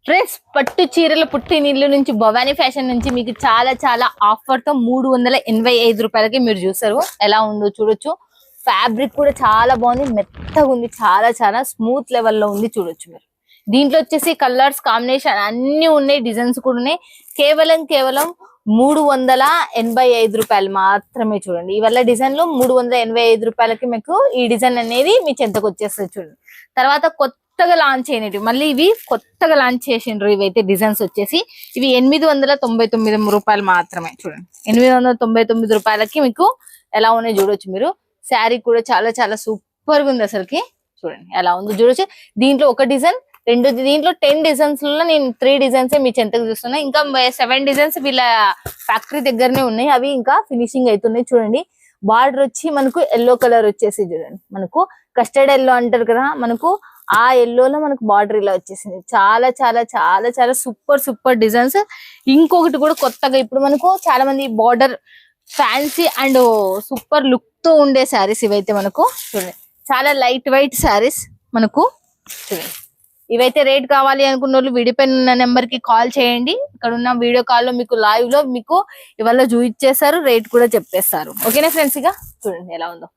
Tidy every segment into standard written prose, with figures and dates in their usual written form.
Friends పట్టు చీరల పుట్టినిల్లు నుంచి భవానీ ఫ్యాషన్ నుంచి మీకు చాలా చాలా ఆఫర్ తో 385 రూపాయలకి మీరు చూసారు. ఎలా ఉందో చూడొచ్చు. ఫ్యాబ్రిక్ కూడా చాలా బాగుంది, మెత్తగా ఉంది, చాలా చాలా స్మూత్ లెవెల్లో ఉంది. చూడొచ్చు మీరు. దీంట్లో వచ్చేసి కలర్స్ కాంబినేషన్ అన్ని ఉన్నాయి, డిజైన్స్ కూడా ఉన్నాయి. కేవలం 385 రూపాయలు మాత్రమే. చూడండి, ఇవల్ల డిజైన్ లో 385 రూపాయలకి మీకు ఈ డిజైన్ అనేది మీ చెంతకు వచ్చేస్తుంది. చూడండి, తర్వాత కొత్తగా లాంచ్ అయినవి, మళ్ళీ ఇవి కొత్తగా లాంచ్ చేసిండ్రు. ఇవైతే డిజైన్స్ వచ్చేసి ఇవి 899 రూపాయలు మాత్రమే. చూడండి, 899 రూపాయలకి మీకు ఎలా ఉన్నాయి చూడొచ్చు మీరు. శారీ కూడా చాలా చాలా సూపర్ గా ఉంది అసలుకి. చూడండి ఎలా ఉందో చూడొచ్చు. దీంట్లో ఒక డిజైన్, రెండు, దీంట్లో 10 డిజైన్స్ లో నేను 3 డిజైన్స్ మీ చెంతకు చూస్తున్నా. ఇంకా 7 డిజైన్స్ వీళ్ళ ఫ్యాక్టరీ దగ్గరనే ఉన్నాయి, అవి ఇంకా ఫినిషింగ్ అవుతున్నాయి. చూడండి, బార్డర్ వచ్చి మనకు ఎల్లో కలర్ వచ్చేసి, చూడండి మనకు కస్టర్డ్ ఎల్లో అంటారు కదా, మనకు ఆ ఎల్లోలో మనకు బార్డర్ ఇలా వచ్చేసింది. చాలా చాలా చాలా చాలా సూపర్ సూపర్ డిజైన్స్. ఇంకొకటి కూడా కొత్తగా ఇప్పుడు మనకు చాలా మంది border fancy and super look తో ఉండే శారీస్ ఇవైతే మనకు. చూడండి, చాలా లైట్ వెయిట్ శారీస్ మనకు. చూడండి, ఇవైతే రేట్ కావాలి అనుకున్న వాళ్ళు విడిపోయిన ఉన్న నెంబర్ కి కాల్ చేయండి. ఇక్కడ ఉన్న వీడియో కాల్ లో మీకు లైవ్ లో మీకు ఇవాళ చూపించేస్తారు, రేట్ కూడా చెప్పేస్తారు. ఓకేనా ఫ్రెండ్స్? ఇక చూడండి ఎలా ఉందో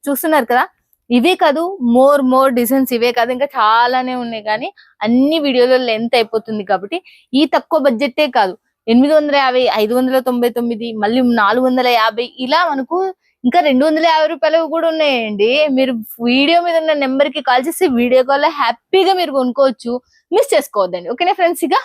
చూస్తున్నారు కదా. ఇవే కాదు, మోర్ డిజైన్స్ ఇవే కాదు, ఇంకా చాలానే ఉన్నాయి. కానీ అన్ని వీడియోలో లెంత్ అయిపోతుంది కాబట్టి ఈ తక్కువ బడ్జెటే కాదు, 850, 599, మళ్ళీ 450 ఇలా మనకు ఇంకా 250 రూపాయలు కూడా ఉన్నాయండి. మీరు వీడియో మీద ఉన్న నెంబర్ కి కాల్ చేసి వీడియో కాల్ లో హ్యాపీగా మీరు కొనుక్కోవచ్చు. మిస్ చేసుకోవద్దండి. ఓకేనా ఫ్రెండ్స్? ఇక